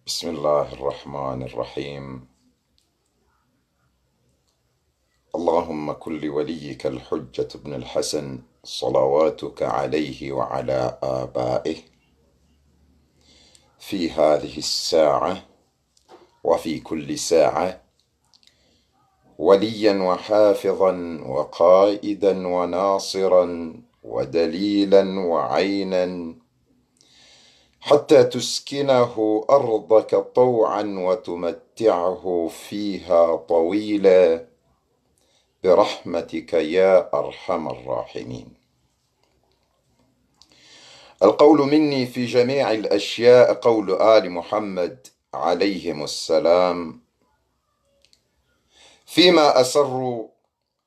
بسم الله الرحمن الرحيم. اللهم كن لوليك الحجة بن الحسن صلواتك عليه وعلى آبائه في هذه الساعة وفي كل ساعة وليا وحافظا وقائدا وناصرا ودليلا وعينا حتى تسكنه أرضك طوعا وتمتعه فيها طويلا برحمتك يا أرحم الراحمين. القول مني في جميع الأشياء قول آل محمد عليهم السلام فيما أسروا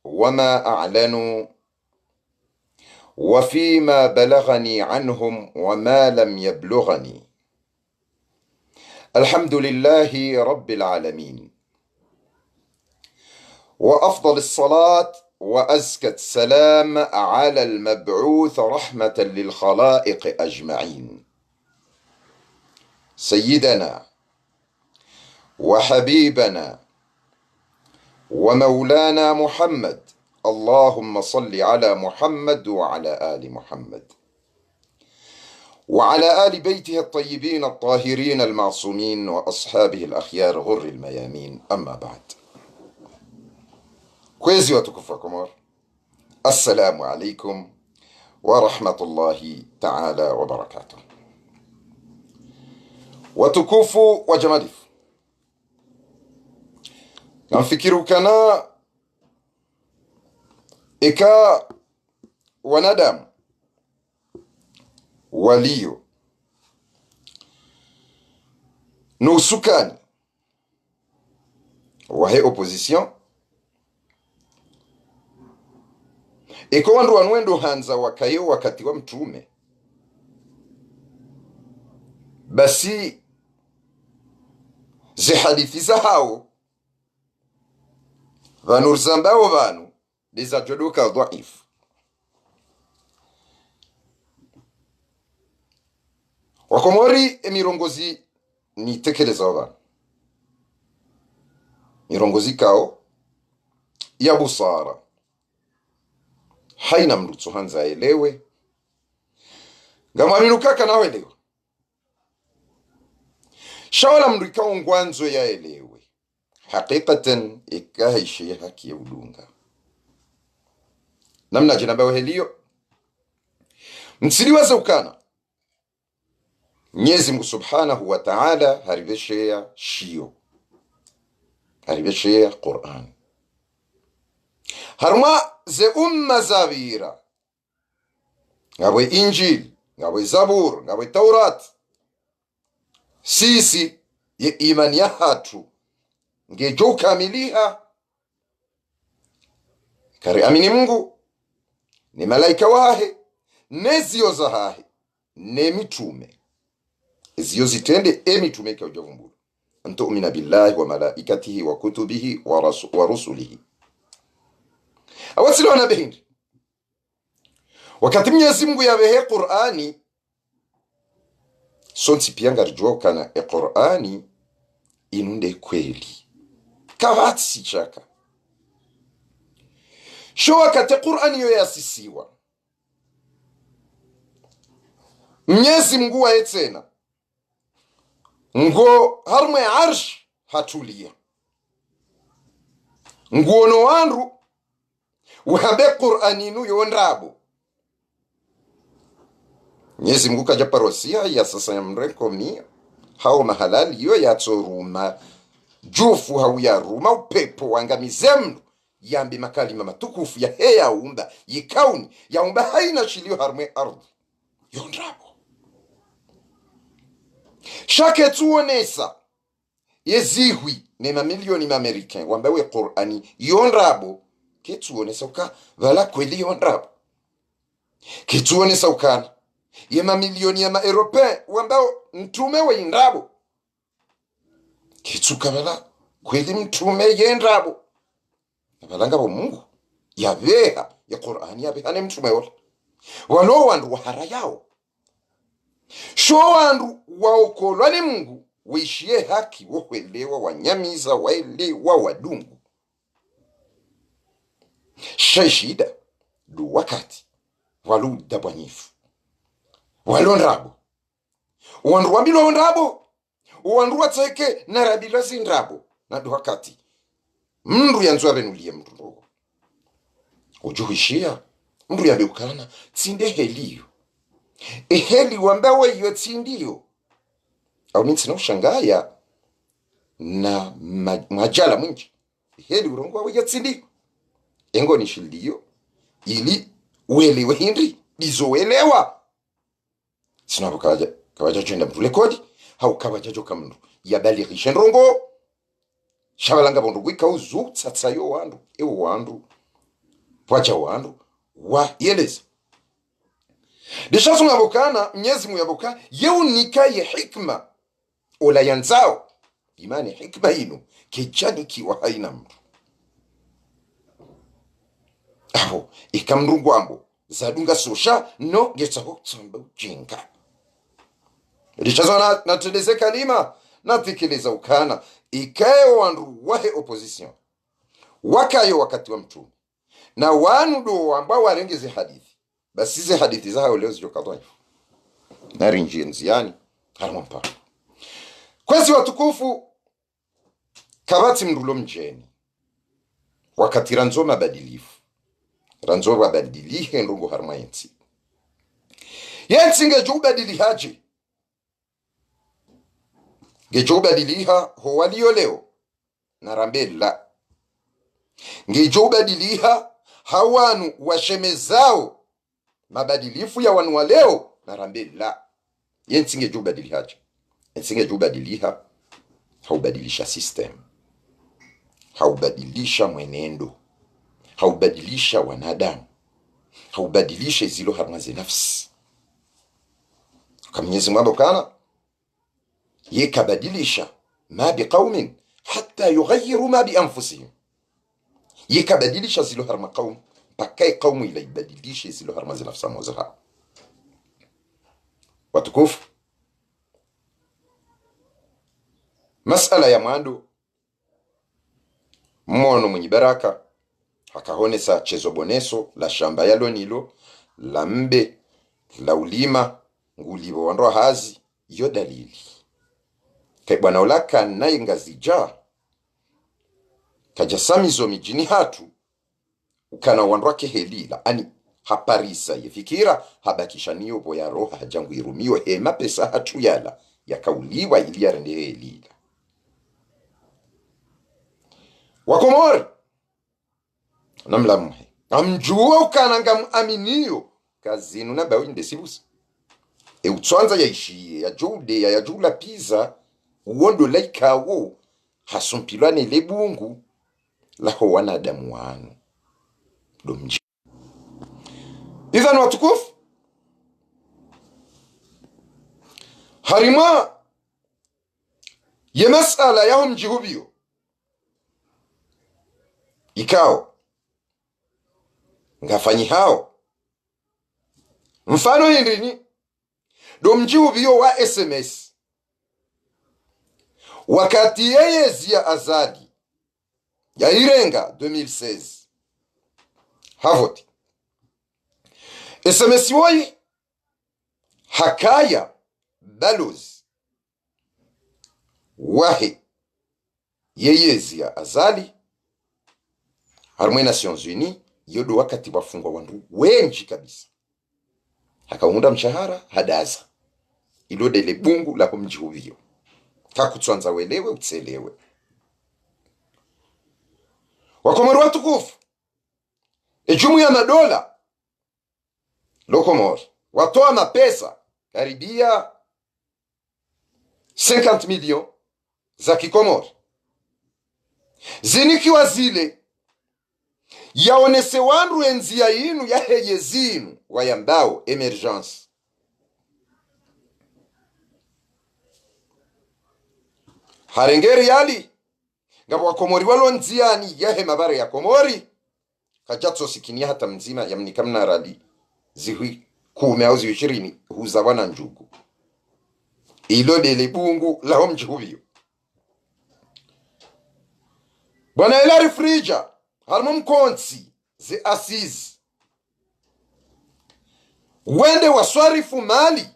وما أعلنوا وفيما بلغني عنهم وما لم يبلغني. الحمد لله رب العالمين، وأفضل الصلاة وأزكى السلام على المبعوث رحمة للخلائق أجمعين، سيدنا وحبيبنا ومولانا محمد. اللهم صل على محمد وعلى آل محمد وعلى آل بيته الطيبين الطاهرين المعصومين وأصحابه الأخيار غر الميامين. أما بعد، kwezi watukufu wa Komoro, assalamu alaikum wa rahmatullahi ta'ala wa barakatuh. Watukufu wa jamalifu, namfikiru kana ika wanadamu walio nusukani wahe opposition iko wandu wanwendo hanza wakayo wakati wa mtume, basi zihadithi za hao vanurzambao vanu lizajodoka dhaifu. Wakomori emirongozi ni tekeleza vanu mirongozi kao ya busara, haina mrutsu hanza elewe ngamwaminukaka nawe elewe shawala mrika ungwanzo ya elewe hakikatan ikahishi haki ya ulunga namna jinabawe helio msiliwaza ukana Mwenyezi Mungu Subhanahu wa Ta'ala haribeshea shio, haribeshea Qur'an harma ze umma zavira ngawe Injil, ngawe Zabur, ngawe Taurat. Sisi ye imani ya hatu ngejo kamiliha kari amini Mungu ni malaika wahe nezio zahahe ne mitume ziyo zitende emitume kwa ujavumbulu antu'mina billahi wa malaikatihi wa kutubihi wa rusulihi awasilo na behindi. Wakati Mwenyezi Mungu yabehe Qur'ani sonti pianga rijua kana Qur'ani inunde kweli kavatsi chaka sho wakati Qur'ani yo yasisiwa Mwenyezi Mungu wa etena ngo harmwe arsh hatulia ngono wandu wabe Qur'ani nu yondrabo. Mwenyezi Mungu kaja parosia ya sasa ya mreko mia hao mahalali yo ya tsoruma jufu hau ya ruma upepo wangamizemnu yambi makalima matukufu ya heya umba yikauni ya umba haina shilio harmwe ardhi yondrabo shake tuonesa yezihwi ne mamilioni m'americain wambawe Qur'ani yondrabo ketuonesa uka vala kweli yondrabo ketuonesa ukana ye mamilioni ya ma-European wambao mtume wa indrabo ketuka vala kweli mtume yendrabo nabalanga bo Mungu yabeha ya Qur'ani yabeha ne mtume wala wano wandu wahara yao sho wandu waokolwa ni Mungu wishie haki wokwelewa wanyamiza waelewa wadungu shashida du wakati waluda bwanyifu walondrabo uwandu wambilo ondrabo uwandu watseke na rabila zindrabo na du wakati mndu yanzu avenulie mndu ndogo ujuhishia mndu yabeukana tsinde heliyo eheli wambawe yo tsindiyo au nitsina ushangaya na majala mwinji heli urongo wawe yo tsindiyo engo ni shildiyo ili uelewe hindi izoelewa sinapo kawaja jenda mtu lekodi hau kawaja joka mndu yabalirishe ndrongo shabalanga bondo wika uzu tsatsayo wandu ewo wandu pwacha wandu wa yeleza dishasu ngabokana mnyezi muyaboka yeunika ye hikma ola yanzao imani hikma ino kejani kiwa haina mtu aho ikamrungu ambo zadunga sosha no getsaho tsamba ujinga dishasu na tendeze kalima na tikiliza ukana ikaye wandu wahe opposition wakayo wakati wa mtume na wanu do ambao warengeze hadithi basi hizi hadithi zao leo zijokadwa nari njienziani harmampa kwezi watukufu kabati mndulo mjeni wakati ranzo mabadilifu ranzo mabadilihe ndungu harma yensi ngejubadili haji ngejubadiliha ho walio leo narambela ngejubadiliha hawanu washemezao mabadilifu ya wanu wa leo narambela yensi ngejubadili haji yensi ngejubadiliha haubadilisha system haubadilisha mwenendo haubadilisha wanadamu haubadilisha zilo harma za nafsi kama Mwenyezi Mungu kana yekabadilisha ma biqaumin hatta yughayyiru ma bi anfusihim yekabadilisha zilo harma qaum pakai qaumu ila ibadilisha zilo harma za nafsi mozaha watukufu masala ya mwandu mmono mwenye baraka hakahonesa chezo boneso la shamba yalo nilo la mbe la ulima ngulibo wandwa hazi yo dalili kai bwana ulaka naye ngazija kajasamizo mijini hatu ukana wandwa kehelila ani haparisa yefikira habakisha niyo boya roha hajangu irumiyo hema pesa hatu yala yakauliwa ili yarende helila wakomori namlamuhe amjua ukananga aminiyo kazinu na bawi ndesibusa utswanza yaishie ya jude ya jula pizza uondo laikawo hasumpilwane lebungu laho wanadamu wanu domji idhan watukufu harima ye masala yao mjihubio ikao ngafanyi hao mfano hindini domjihubio wa SMS wakati yeye zia azadi ya irenga 2016 havoti SMS woi hakaya balozi wahe yeye zia azali harmwe Nations Unies yodo wakati wafungwa wandu wenji kabisa hakaunda mshahara hadaza ilode ile bungu la kumjihuvio kakutswanza welewe utselewe wakomoro watukufu ejumu ya madola lokomor watoa mapesa karibia 50 milioni za kikomori zinikiwa zile yaonese wandu enzia inu ya heye zinu wayambao emergence harengeri yali ngabo wakomori walo nziani yahe mabare ya komori kajatso sikinia hata mzima yamnikamna rali zihui 10 au 20 huza wana njugu ilo dele bungu lao mjihuvio bwana Hilary Frija harimo mkonsi ze asizi wende waswarifu mali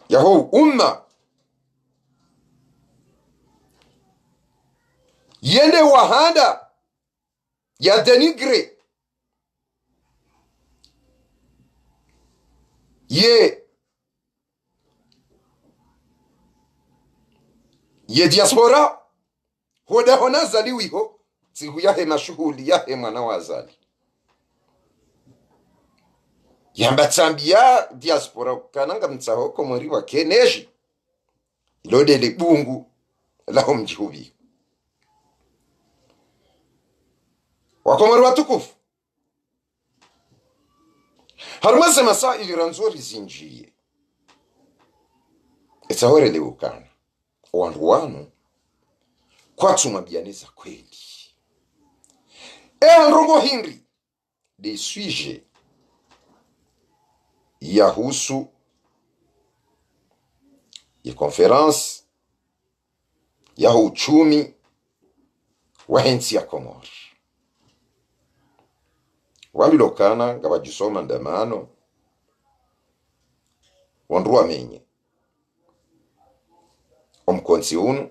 yaho umma yende wahanda ya denigre ye diaspora hoda hona zaliwiho siku yahe mashuhuli yahe mwana wazali yamba tsambia diaspora kananga mtsaho komori wa keneji lode le bungu lao mjihubi wakomori watukufu harumase masaili ranzori zinjiye etsahore leukana wandu wanu kwatsuma bianeza kweli nrongo hinri de suije yahusu ya conference ya uchumi wa hensi ya Komori wabilokana ngabajisoma ndamano wandu wamenye omkonsi unu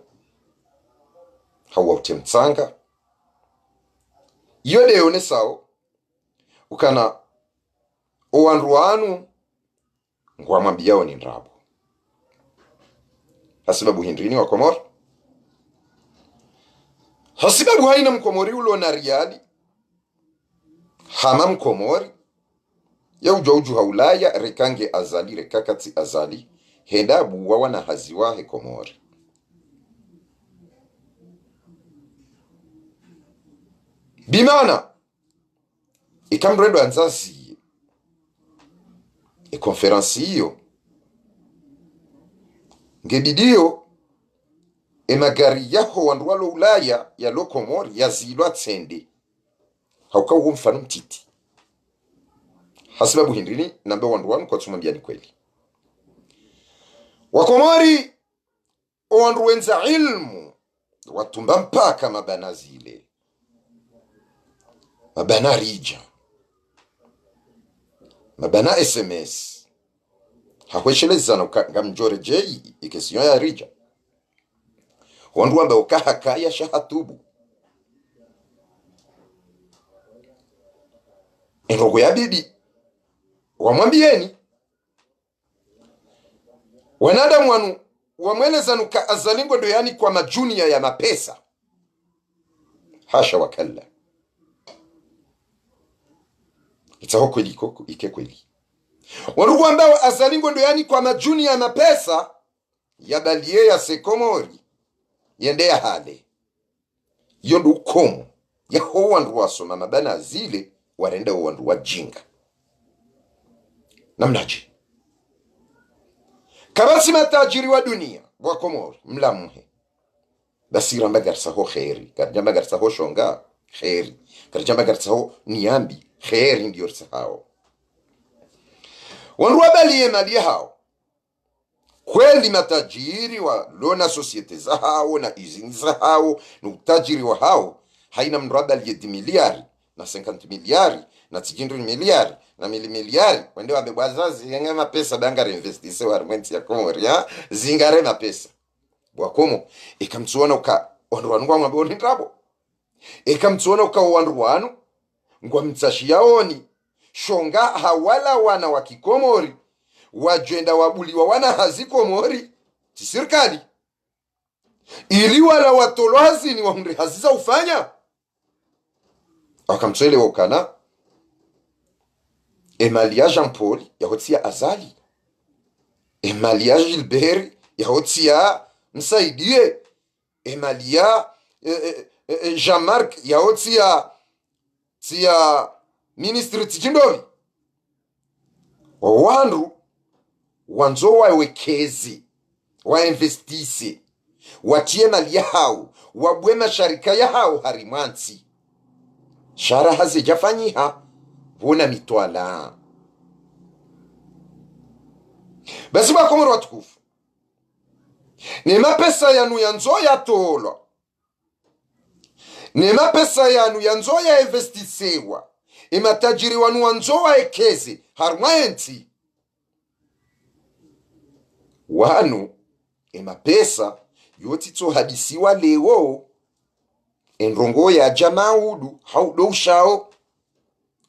hawa utemtsanga yode yone sao ukana owandu wanu ngwamwambiao ni ndrabo hasibabu hindrini wa Komori hasibabu haina mkomori ulo na riali hama mkomori ya uju haulaya rekange azali rekakati azali henda buwa wana haziwa he Komori bimana ikamredo anzazi konferansi hiyo ngebidio magari yaho wandu walo ulaya ya lo Komori yazilwa tsende hauka uo mfano mtiti hasibabu hindrini nambe wandu wanu kwa tsumambia ni kweli wakomori wandu wenza ilmu watumba mpaka mabana zile mabana rija mabana SMS hakweshelezana ngamjore jei ikesiyo ya rija wandu wamba ukahaka ya shahatubu enrogo ya bibi wamwambieni wanadamu wanu wamwelezanu ka azalingo ndo yani kwa majunia ya mapesa hasha wakalla itaho kweli koko ike kweli wanugu ambao azalingo ndo yani kwa majunia ya mapesa ya balie ya sekomori yende ya hale yondo ukomo ya ho wandu wasoma mabana zile warenda wandu wajinga namnaji kabasi matajiri wa dunia wa Komori mlamuhe basi ramba garsa ho khairi karjamba garsa ho shonga khairi karjamba garsa ho niambi khairi ndio hao wandu wabalie mali hao kweli matajiri wa lona societe za hao na izini za hao na utajiri wa hao haina mraba liye miliari na 50 miliari na 90 miliari na miliari wende wabebwazazi yenga mapesa bangare investise wa rwenti ya Komori ya zingare mapesa bwakomo ikamtsuona uka wandu wanu ngwa mboni ndrabo ikamtsuona uka wandu wanu ngwa mtsashi yaoni shonga hawala wana wa Kikomori wajenda wabuliwa wana hazi Komori serikali ili wala watolwazi ni wahundri haziza ufanya akamtsele wakana Emalia Jean Paul yahotia azali Emalia Gilbert yahotia msaidie Emalia Jean-Marc yahotia tia ministre Tijindovi wandu wanzo wawekezi wainvestise watie mali yao wabwe masharika yao harimansi shara hazijafanyiha vuna mitwala basi Bakomori watukufu nema pesa yanu yanzo ya tolwa, nema pesa yanu yanzo ya investisewa, matajiri wanu wanzo wa ekeze harumwa enti wanu pesa yoti to hadisiwa lewo enrongo ya jamaa udu haudo ushao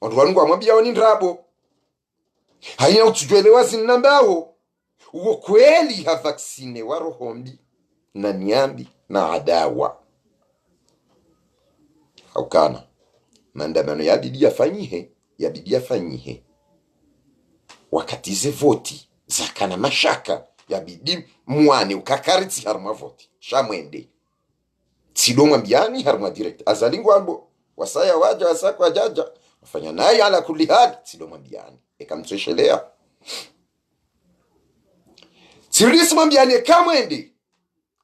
ondu wanu kwa mwambia wani ndrabo haina utujwelewa zinambawo uwo kweli ha vaksine wa rohombi na nyambi na adawa haukana maandamano yabidi yafanyihe wakatize voti zakana mashaka yabidi mwane ukakaritsi haruma voti shamwende tsidomwa mbiani haruma direct azalingwa ambo wasaya waja wasakwa jaja wafanya naye ala kulli hali tsidomwa mbiani ekamtreshelea tsiridisi mbiani kamwende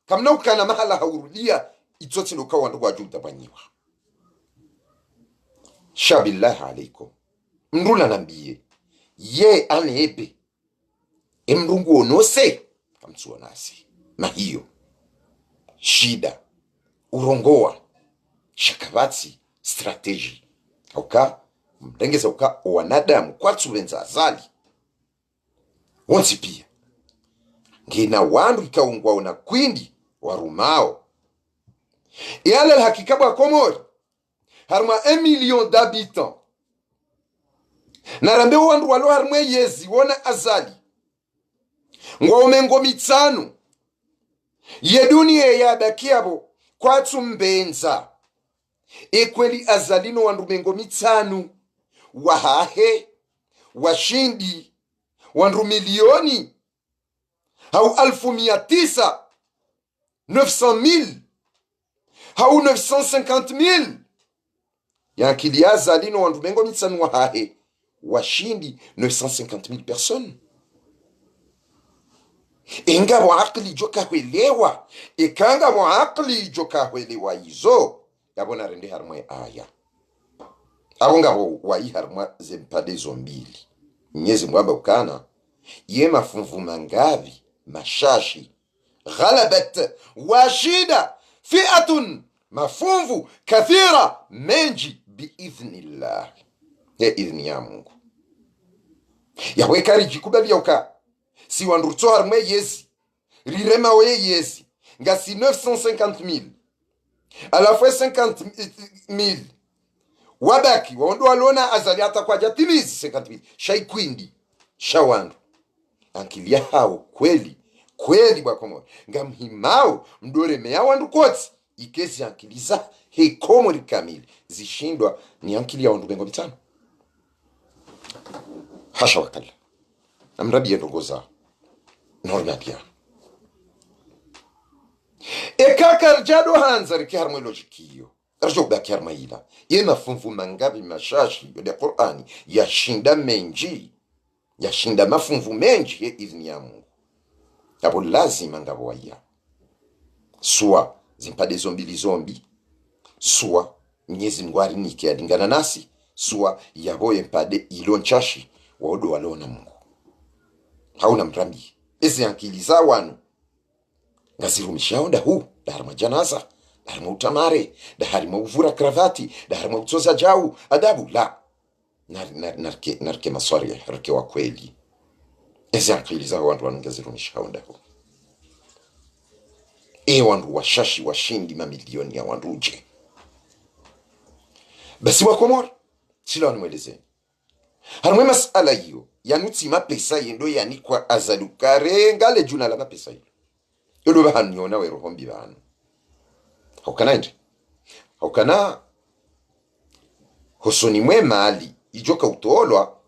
kamna ukana mahala haurudia itsotsi lokawa ndo wajuda banyiwa shabillahi alaikum mndula nambiye ye anebe emrungu onose kamtsuwa nasi na hiyo shida urongoa shakabatsi strategy auka mdengeza uka wanadamu kwa tsuvenza azali wonsi pia ngina wandu ikaungwa una kwindi warumao yale hakikabwa Komori harma 1 million d'habitants narambe wandu walo harmwe yezi wona azali ngome mitsanu ye dunia yadakiabo kwa tsumbenza ekweli azalino wandu mengo mitsanu wahahe washindi wandu milioni au 1900 900,000 au 950,000 yankili azalino wandu mengo mitsanu wahahe washindi 950,000 personnes inga muakili joka hwelewa ikanga muakili joka hwelewa izo yabona rende harmwe aya abonga wayi harmwa zempade zombili nyezi mwamba ukana ye mafunvu mangavi mashashi ghalabat washida fi'atun mafunvu kathira menji biidhnillah ya idhni ya Mungu yawekari jikubali yauka si wandurto harmwe yezi rirema we yezi ngasi 950,000 alafu 50,000 wabaki waondo walona azali hata kwa jatimizi 50,000 shaikwindi shawandu ankilia hao kweli bwa Komori ngamhimao mdore meya wandu kotsi ikezi ankiliza he Komori kamili zishindwa ni ankilia wandu bengo bitano hasha wakala namrabi yendogoza normadia ekakar jado hanzar ki harmo logikiyo arjo baki harmaila yema funfu mangabi mashashi de Qur'ani yashinda menji yashinda mafunvu menji ye idhni ya Mungu abo lazima ngabwaya suwa zimpade zombi suwa Mwenyezi Mungu arinike alingana nasi suwa yaboye mpade ilonchashi waodo walona Mungu hauna mrambi ezi yankiliza wanu ngazirumisha da hu darma janaza darma utamare darma uvura kravati darma utsoza jau adabu la narke maswari rake wa kweli ezi yankiliza wanu ngazirumisha da hu wandu washashi washindi mamilioni ya wandu uje basi wa Komori sila wanumwelezeni harumwe masala hiyo yanutsi mapesa yendo yani kwa azalukare ngale juna la mapesa hiyo yodo bahanyona we rohombi bana haukana hosoni mwe mali ijoka utolwa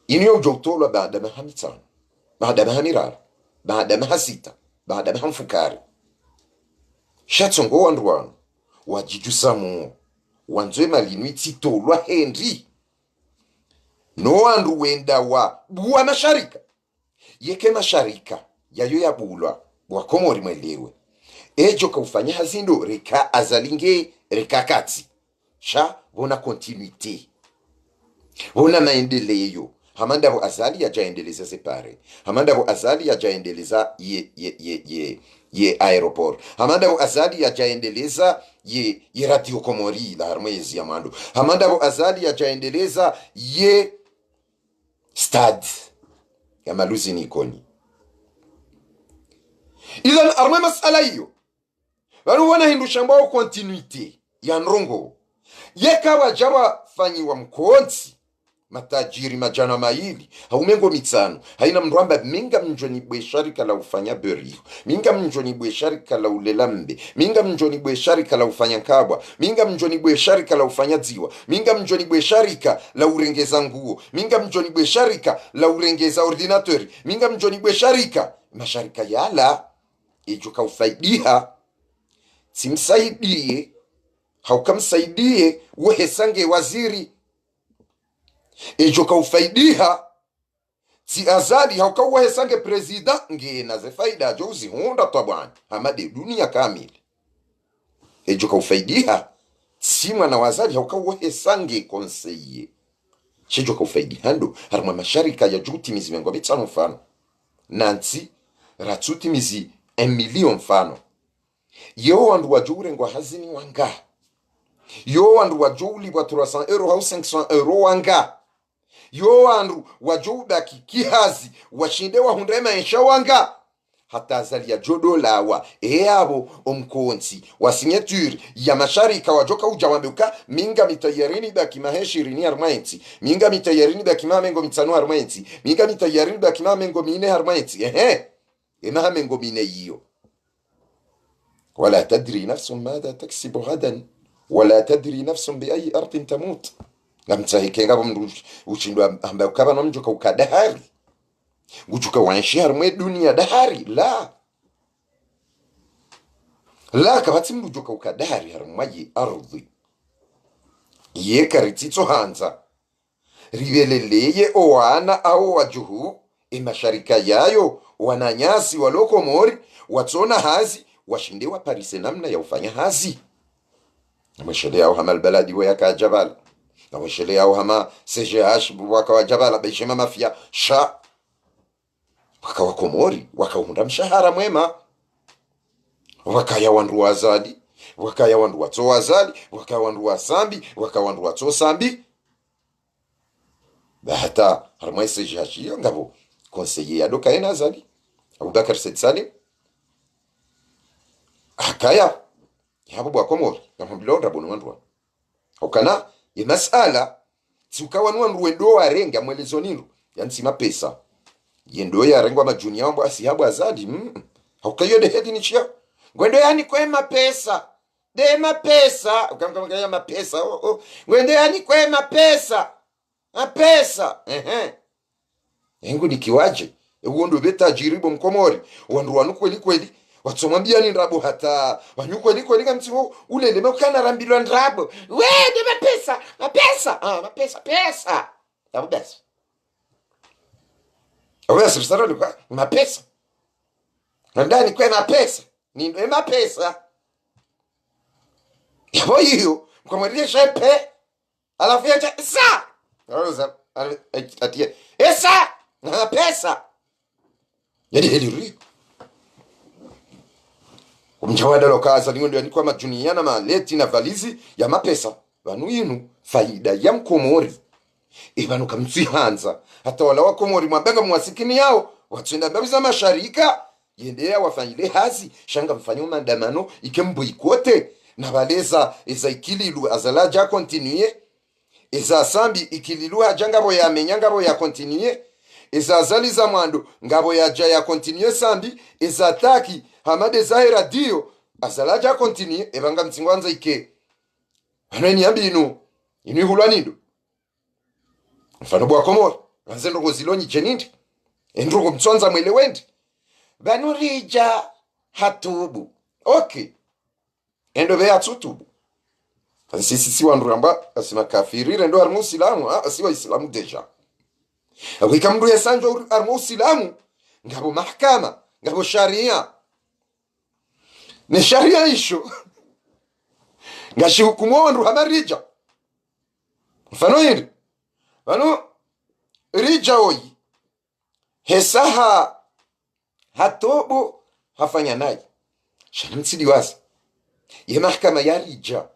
inyo utolwa baada mahamitano baada mahamirara baada mahasita baada mahamfukari shatsongo wandu wanu wajijusamu wanzwe malinu ititolwa Henry no wandu wenda wa buwa masharika yeke masharika yayo ya bulwa wa Komori mwelewe ejo kaufanya hazindo reka azalinge reka katsi sha bona continuité bona maendeleo hamanda bo azali ya jaendeleza separe, hamanda bo azali ya jaendeleza ye aeroport, hamanda bo azali ya jaendeleza ye radio komori la harmezi ya mando, hamanda bo azali ya jaendeleza ye stade ya maluzi nikoni. Idhan arme masala hiyo wanu wana hindu shambao continuity ya nrongo yeka wajaba fanyi wa mkonzi matajiri majana maili haumengo mitsano haina mrwamba minga mjoni bwe sharika la ufanya beriho, minga mjoni bwe sharika la ulelambe, minga mjoni bwe sharika la ufanya kabwa, minga mjoni bwe sharika la ufanya ziwa, minga mjoni bwe sharika la urengeza nguo, minga mjoni bwe sharika la urengeza ordinatori, minga mjoni bwe sharika masharika yala ijuka ufaidiha simsaidie haukamsaidie wehesange waziri ijuka ufaidiha si azali haukawehesange prezida ngena ze faida jozi honda tabwan hamade dunia kamili ijuka ufaidiha si mwana wazali haukawehesange konseye shijuka ufaidiha ndo harma masharika ya juti mizi mengo mitano mfano nanti ratsuti mizi 1 million mfano yo wandu wajure ngwa hazini wanga yo wandu wajuli wa 300 euro au 500 euro wanga yo wandu wajuba kihazi washinde wa hundema ensha wanga hata azali ya jodo lawa abo omkonsi wa signature ya masharika wajoka ujawambuka minga mitayarini baki maheshirini armaenti, minga mitayarini baki mamengo mitano armaenti, minga mitayarini baki mamengo mine armaenti ema mengo mine hiyo. ولا تدري نفس ماذا تكسب غدا ولا تدري نفس بأي أرض تموت. ngamtsahike ngabo mndu uchindwa ambaye ukaba nomjoka ukadahari nguchuka wanshihar mwe dunia dahari la kabati mndu joka ukadahari har mwaji ardhi yekaritito hanza riveleleye owana au wajuhu imasharika yayo wananyasi waloko mori watona hazi washinde wa parise namna ya ufanya hazi mweshele yao hama albaladi wa yaka jabal na mweshele yao hama CGH waka wa jabala beshema mafia sha waka wakomori waka uhunda mshahara mwema waka ya wandu wazali waka ya wandu wato wazali waka wandu wasambi waka wandu wato sambi bahata harmai CGH yo ngabo conseiller ya doka ena azali Abubakar Said Salim akaya yabo bwa komori ngambilonda bono wandu okana ye masala tsukawa nwandu wendo warenga mwelezo nindo yansima pesa yendo yarengwa majuni yambo asihabo azadi haukayo de hedi nichia ngwendo yani kwema pesa de mapesa ukamkama ya mapesa ngwendo yani kwema pesa mapesa yengu nikiwaje uondo beta jiribo mkomori wandu wanu kweli watsomambia ni ndabo hata wanyuko liko linga mtimo ule leme ukana rambilwa ndabo we de mapesa pesa tabu basi awe sirasara luka mapesa ndani kwa mapesa ni mapesa yabo hiyo mkomori shepe alafu ya sa roza atie esa mapesa yadi heli umjawada lokaza lingondo yanikwa majuniana maleti na valizi ya mapesa vanu yinu faida ya mkomori ibanu kamtsi hanza hata wala wakomori mwabenga mwasikini yao watenda babiza masharika yendea wafanyile hazi shanga mfanyo mandamano ikembo ikote na baleza eza ikililu azalaja continue eza sambi ikililu ajangabo ya menyangabo ya continue eza zaliza mwando ngabo ya jaya continue sambi eza taki hamade zahira dio azalaja continue ebanga mtsingwanza ike anweni yambinu inu hulanindo mfano bwa komoro anze ndo zilonyi chenindi endro mtsonza mwele wendi banurija hatubu okay endo be atutubu sisi wandu ramba asima kafirire ndo armu islamu asiwa islamu deja awika mndu yesanjo armu islamu ngabo mahkama ngabo sharia ne sharia isho ngashi hukumu wandu hamarija mfano hili wano rijaoi hesaha hatobo hafanya naye shamtsiliwaza ye mahkama ya rija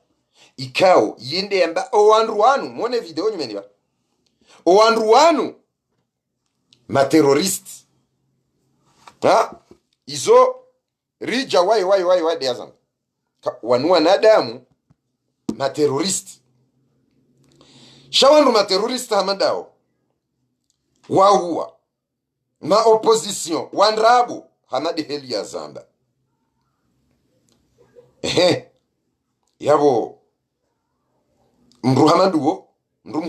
ikao yende yamba owanruanu mone video nyumeni ba owanruanu materrorist ha izo rija wai de azam wanua nadamu materrorist shawandu materrorist hamadao waua ma opposition wandrabu hamadi heli ya zamba yabo mru hamaduo mru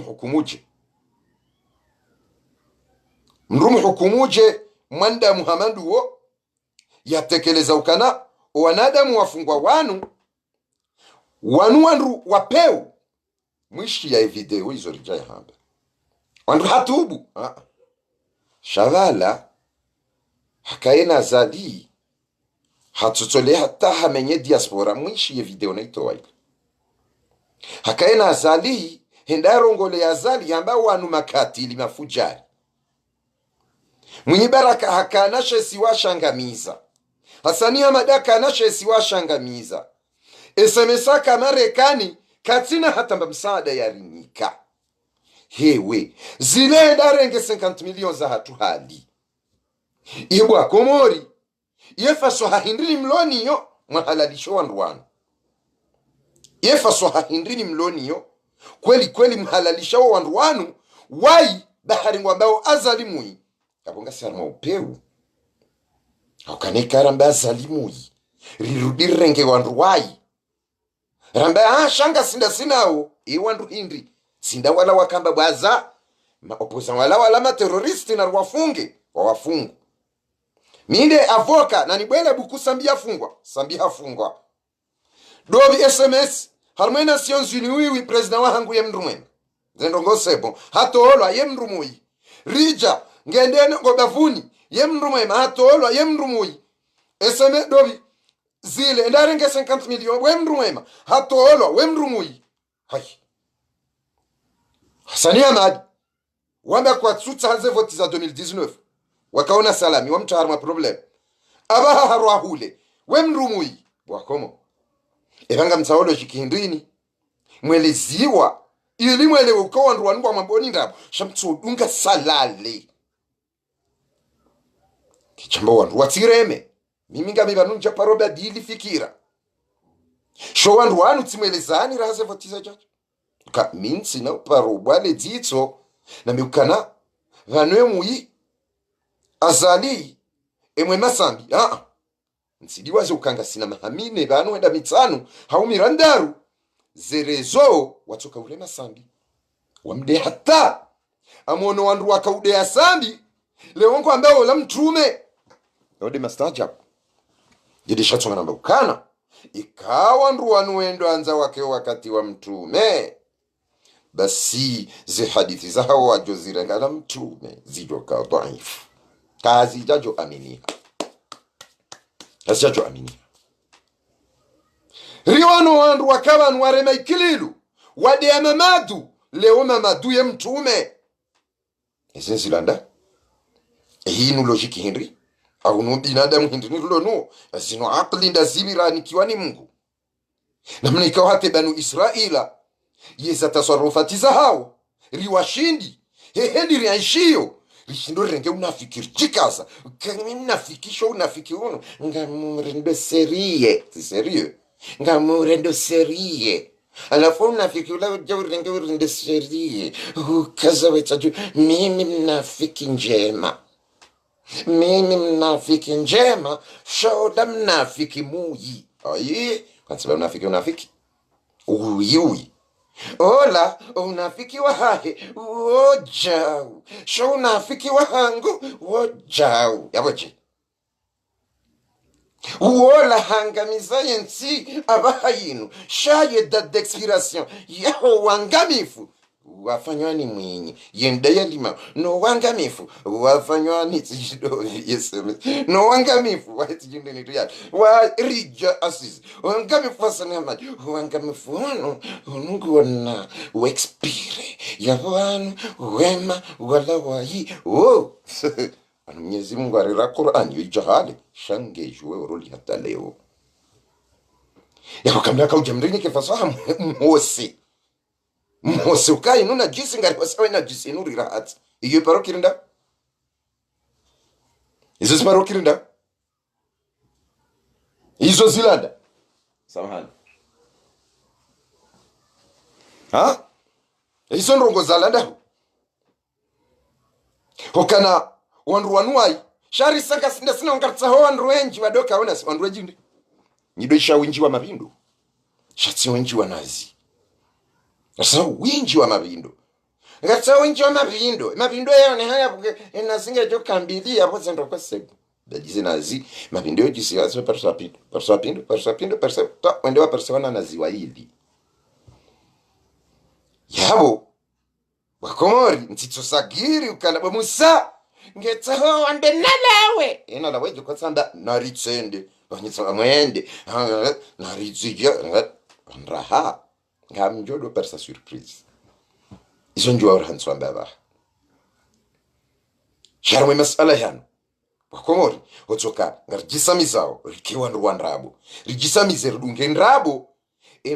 mhukumuje mwanda muhamaduo yatekeleza ukana wanadamu wafungwa wandu wapeu mwishi ya video hizo rijaya hamba wandu hatubu shavala hakaena zali hatutole hata hamenye diaspora mwishi ya video naitoa ile hakaena zali hendarongole ya zali hamba wanu makatili mafujari mwenye baraka hakanashe siwashangamiza hasani hamadaka anashe siwashangamiza esemesaka Marekani katina hatamba msaada ya rinika hewe zile darenge 50 milioni za hatu hali ibwa komori yefaso hahindrini mloni yo mwahalalisho wanduwanu yefaso hahindrini mloni yo kweli mhalalisho wanduwanu wai bahari ngwambao azalimui kabonga sarma upeu aukaneka ramba azalimui rirenge wanduwai ramba shanga sinao wandu hindri sinda wala wakamba baza maopoza wala materroristi na wafunge wafungu minde avoka na nibwele bukusambia fungwa dobi SMS harmwe Nations Unies president wa hangu ye mndumwe zendongo sebo hatolwa ye mndumui rija ngendene ngobavuni ye mndumwe hatolwa ye mndumui SMS dobi zile ndarenge 50 milioni we mndumwe hatolwa we mndumui hai Hasani Ahmad wamba kwa tsutsa hanze voti za 2019 wakaona salami wamtaharma problem abaha harwahule we mndumui wakomo ebanga mtsaolo jikindini mweleziwa ili mwele ukawa ndu wanwa mamboni ndabo shamtsudunga salale kichamba wandu watireme mimi ngabe banunja paroba dili fikira sho wandu wanu tsimwelezani raze voti za jaji ka minsi na paroba le ditso na miukana vanwe muyi azali emwe masambi nsidi waze ukanga sina mahamine banu enda mitsanu haumirandaru zerezo watoka ule masambi wamde hata amono wandu wakaude asambi leonko ambao la mtume yode mastaja jidi shatsonga namba ukana ikawa ndu wanu anza wake wakati wa mtume basi ze hadithi za hawa wajozirenga na mtume zijoka dhaifu kazi jajo aminia asiacho amini riwano wandu wakabanu warema ikililu wade amamadu leo mamadu ye mtume esensilanda hinu logiki henry au no binadamu hindini lono asino aqli ndazibirani kiwani Mungu namna ikawa hate banu Israila yeza tasarufati za hao riwashindi hehendi rianshio rishindo renge unafikiri chikaza kama mnafikisho unafiki uno ngamurendo serie serio ngamurendo serie alafu unafiki ula renge serie ukaza wetaju mimi mnafiki njema shoda mnafiki muyi ayi kwa sababu unafiki uyi ola unafiki wa hahe wojau sho unafiki wa hangu wojau yaboje uola hangamiza yensi abahayinu shaye date d'expiration yaho wangamifu wafanywa ni mwinyi yenda yalima no wangamifu wafanywa ni tijido yeseme no wangamifu wa tijindo ni riyal wa rija asis wangamifu wasana mad wangamifu wano unungona expire ya wanu wema wala wahi oh Mwenyezi Mungu arira Qur'an yijahali shange juwe uruli hata leo ya kamla kaujamrini kifasaha Mose ukai nuna jisi ngari wasawe na jisi nuri rahat. Iyo paro kirinda? Izo paro kirinda? Izo zilanda? Samahani. Ha? Izo nrongo zalanda? Hokana wanruanuai. Shari sanga sinda sina wangartsa ho wanruenji wadoka ona wanruenji ndi. Nido isha winji wa mabindu. Shatsi winji wa nazi. Sasa winji wa mabindo. Ngata winji wa mabindo. Mabindo yao ni haya buke inazinga jo kambili hapo zendo kwa sebu. Bajize nazi mabindo jisi wazo persapindo. Ta wende wa persona naziwa hili. Yabo. Wakomori ntito sagiri ukalaba Musa. Ngeta ho ande nalawe. Nalawe jo kwa sanda naritsende. Banyitsa amwende. Narizija raha. Ngamjodo persa surprise. Izo njua urhansu ambaba. Sharwe masala yanu. Wakomori. Hotoka ngarjisami zao. Rikiwa nruwan rabo. Rijisami zerdunge nrabo.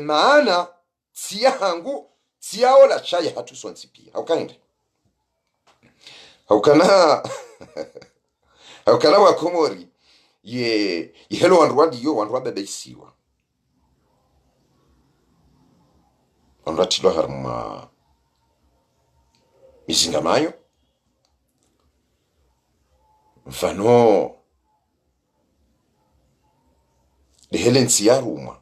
Maana tia hangu. Tia ola chaya hatu sonsi pia. Haukainde. Haukana wakomori. Yehelo wanruwadi yo wanruwa bebe isiwa. Onratilo harma misingamayo mfano de Helen Siyaruma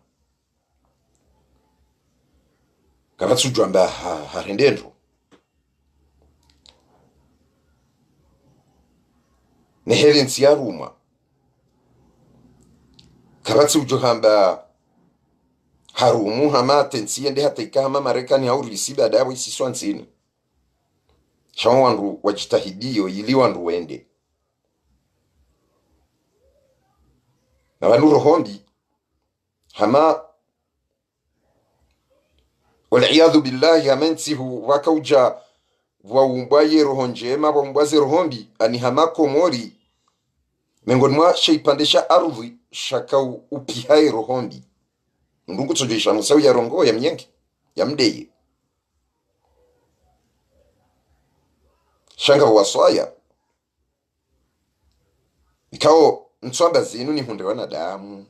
kabatsu jwamba harendendo ne Helen Siyaruma kabatsu johamba harumu hama tensi ende hata ikama Marekani au risi baada ya wisi swansini shawo wandu wajitahidio ili wandu wende na wandu rohondi hama waliyadhu billahi amensihu wakauja waumbaye rohonjema waumbaze rohombi ani hama komori mengoni mwa sheipandesha ardhi shakau upihai rohombi ndungu tsojesha musawi ya rongo ya mnyenge ya mdeye shanga waswaya ikao ntswamba zinu ni hunde wanadamu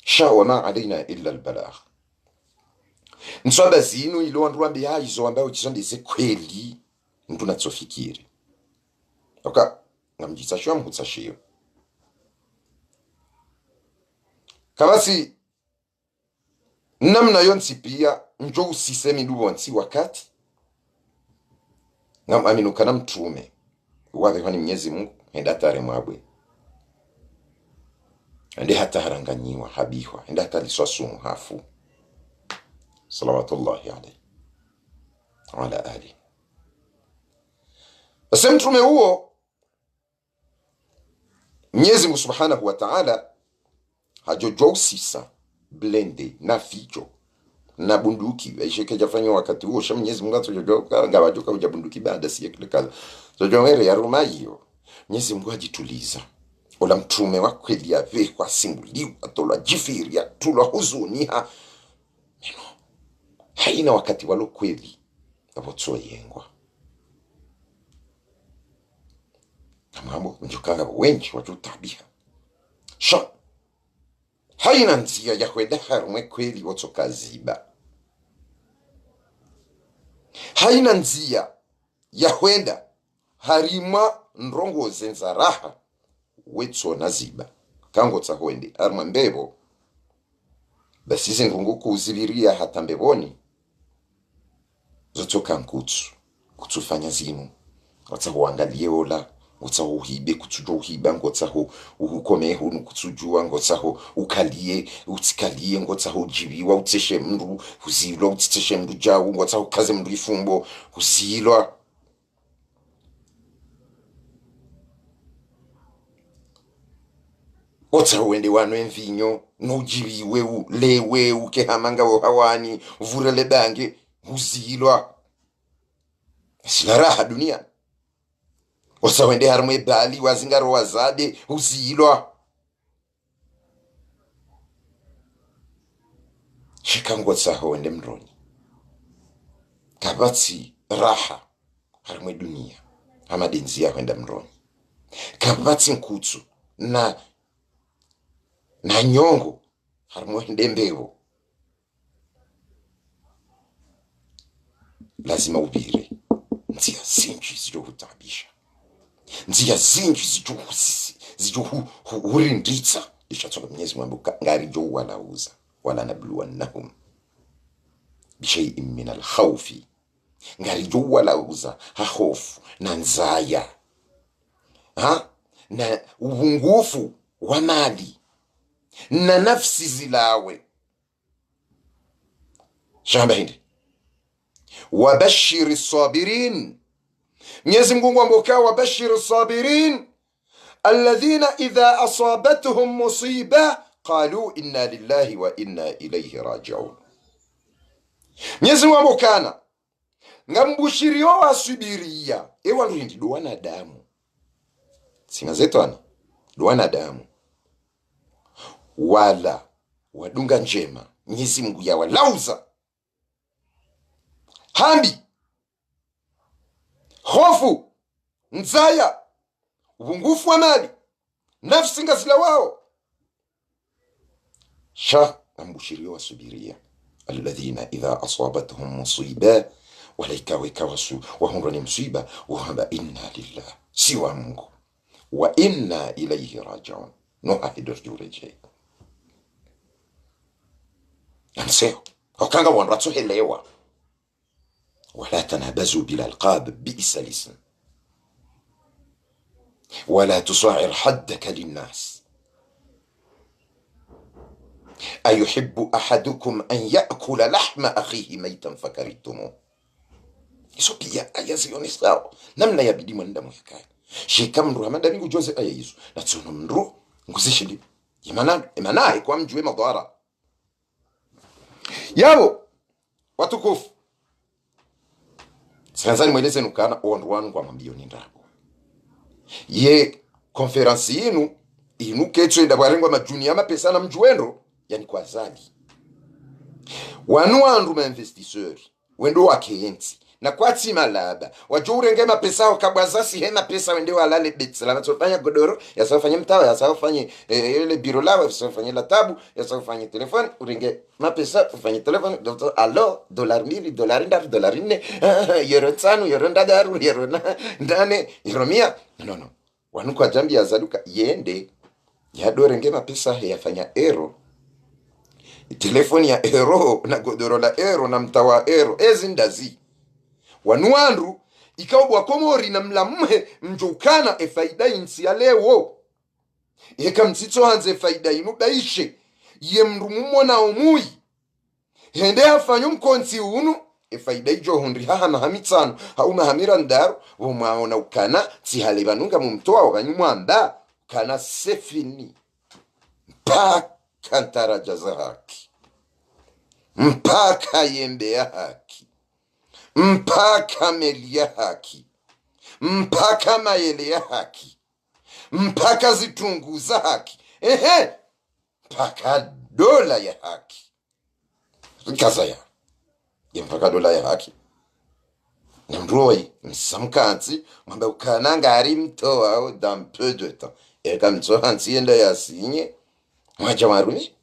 shawa ma alaina illa albalagh ntswamba zinu ilo wandu wambi izo ambayo chizonde kweli mtu natsofikiri oka ngamjitsashwa mhutsashio kabasi namna yonsi pia njo usisemi duwonsi wakati ngam aminu kana mtume wabe hani Mwenyezi Mungu enda tare mwabwe ende hata haranganyiwa habihwa enda hata liswasumu hafu salawatullahi alayhi ala ali basi mtume huo Mwenyezi Mungu subhanahu wa ta'ala hajojo sisa blende na ficho na bunduki aisheke jafanya wakati huo sha Mwenyezi Mungu atojojo ngabajoka uja bunduki baada siye kile kaza zojongere ya Roma hiyo Mwenyezi Mungu ajituliza ola mtume wa kweli ave kwa simbuliwa tola jifiria tula huzuni ha meno haina wakati walo kweli abotso yengwa tamamo njukanga wengi watu tabia sha haina nzia ya kwenda harumwe kweli wotsokaziba haina nzia ya kwenda harima ndrongo zenzaraha wetso naziba kango tsahwende arma mbebo basize ngungu kuzibiria hata mbeboni zotsoka nkutsu kutsufanya zinu watsa kuangalie ola ngotsa uhibe kutsujo uhiba ngotsa ho ukome ho nukutsujua ngotsa ho ukalie utikalie ngotsa ho jibiwa utseshe mndu uzilwa utseshe mndu jawu ngotsa ukaze mndu ifumbo uzilwa ngotsa uende wanu emvinyo nojibiwe ulewe ukehamanga wo hawani uvurele bange uzilwa sina raha dunia ngotsa uende harumwe bali wazingaro wazade uzilwa shikangotsa ho ende mroni kabatsi raha harumwe dunia amadenzi ya kwenda mroni kabatsi nkutsu na nyongo harumwe ende mbevo lazima ubire nzia zinji zijokutabisha nzia zinji zijohurinditsa ishatsonga Mwenyezi Mungu ngari jo walauza wala nabluwannahum bishay'in min al-khawfi ngari jo walauza hofu na nzaya na upungufu wa mali na nafsi zilawe shamba hindi wabashiri sabirin Mwenyezi Mungu amboka wabashiri sabirin alladhina idha asabatuhum musiba qalu inna lillahi wa inna ilayhi raji'un Mwenyezi Mungu ambokana ngambushiriyo wasubiria ewa lundi duwana damu singa zetwana duwana damu wala wadunga njema Mwenyezi Mungu ya walauza hambi hofu nzaya upungufu wa mali nafsi ngazila wao sha ngambushiriyo wasubiria alladhina idha asabatuhum musiba walaika wikawasu wahundu ni msiba wahamba inna lillah siwa Mungu wa inna ilayhi raji'un nuhahidur jureje namseo wakanga wanratu helewa wala tanabazu bila alqab bi'sa lism ولا تصعر حدك للناس أيحب أحدكم أن يأكل لحم أخيه ميتا فكرهتموه iso pia aya zioni sawa namna ya bidii mwenda mwekaya shika mndu hamanda bingu jose aya hizo na tsono mndu nguzishindi imana kwa mjue madhara yabo watukufu sanzani mweleze nukana ondu wanu kwa mambioni ndabo ye konferansi inu ketso ndabarengwa majuni ama pesa na mjuendo yani kwa zali wanu wandu ma investisseur wendo wakenzi na kwati malaba wajure ngema pesa wakabwazasi hema pesa wende walale betsela natofanya godoro yasafanya mtawa yasafanya ile biro lao yasafanya la tabu yasafanya telefone uringe mapesa ufanye telefone allo dollar mili dollar ndar dollar nne euro 5 euro ndadaru euro ndane euro 100 no wanu kwa jambi ya zaluka yende yadore ngema pesa yafanya euro telefoni ya euro na godoro la euro na mtawa euro ezindazi wanuandu ikaubwa komori na mlamuhe mjukana faida insi ya lewo eka mtito hanze faida inu daishe ye mrumumo na umui hende hafanyo mkonsi unu faida ijo hundi haha mahamitsano hauma hamira ndaru umaona ukana tihalebanunga mumtoa wakanyumwanda kana sefini mpaka ntaraja za haki mpaka yembe ya haki mpaka meli ya haki mpaka mayele ya haki mpaka zitungu za haki mpaka dola ya haki kaza ya mpaka dola ya haki na mroi msamkanzi mwamba ukananga ari mtoa au dans peu de temps eka mtoa ntienda ya sinye mwaja maruni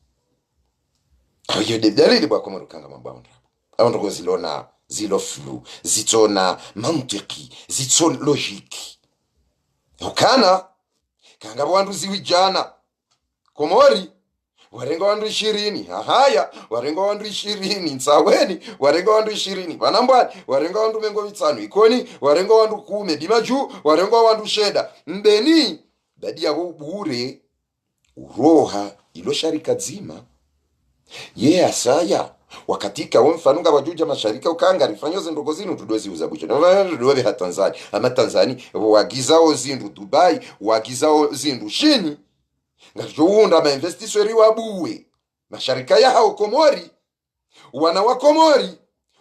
ayo de dalili bwa komorukanga mabawanda abantu ko zilona zilo flu zitona mantiki zitona logiki ukana kanga bwandu ziwijana komori warenga wandu 20 hahaya warenga wandu 20 nsaweni warenga wandu 20 vanambwani warenga wandu mengo vitano ikoni warenga wandu 10 dimaju warenga wandu sheda mbeni dadi yavo bure uroha ilo sharika zima ye asaya wakatika wemfanunga wajuja masharika ukanga rifanyoze ndogo zinu tudozi uzabucho ndowe ha Tanzania ama Tanzania wagizao zindu Dubai wagizao zindu shini ngajounda ma investisori wabuwe masharika ya hao Komori wana wa Komori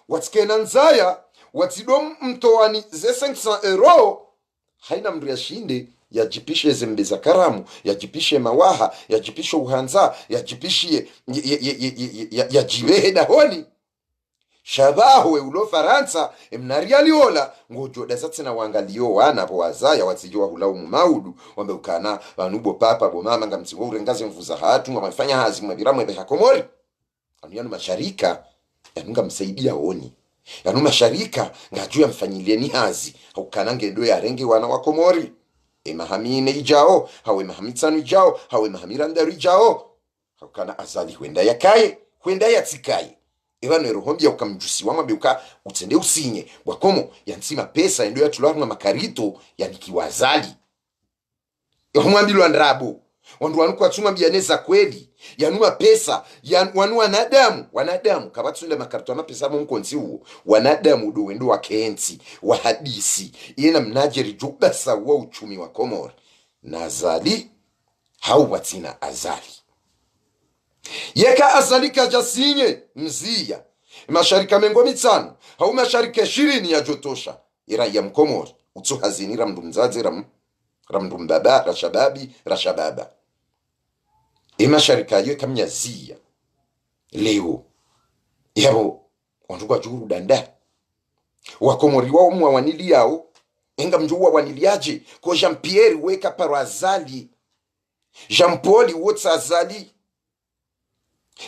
watsikena nzaya watidom mtoani ze 500 euro haina mndu yashinde yajipishe zembe za karamu yajipishe mawaha yajipishe uhanza yajipishe yajibehe dahoni shabahu ulo Faransa mnarialiola ngojo dasatsina wangalio wana po wazaya watsijua hulaumu maudu wameukana banubo papa bo mama ngamtsiwo urengaze mvuza hatu wamefanya hazi mwabiramwe be Komori yanu masharika yanunga msaidia oni yanu masharika ngajua mfanyilieni hazi haukana ngendo ya renge wana wa Komori mahamine ijao hawe mahamitsanu ijao hawe mahamirandaru ijao haukana azali huenda yakaye huenda yatsikaye evano erohombia ukamjusi wama beuka utende usinye wakomo yansima pesa endo yatularu na makarito yanikiwazali mwambilo andrabo wandu wanu kwa tsuma bianeza kweli yanua pesa wanu wanadamu kabatsule makarito ama pesa mkonsi huo wanadamu do wendo wa kenzi wa hadisi ina mnajeri jubasa wa uchumi wa Komori nazali hau watina azali yeka azalika jasinye mzia masharika mengo mitano hau masharika 20 ya jotosha ira ya Mkomori utso hazini ramdu mzazi ramdu mbaba rashababa masharika yo kamnyazia leo yabo ondugwa juru danda wa Komori wao mwa wanili yao enga mjuwa waniliaje ko Jean Pierre weka parazali Jean Paul wotsazali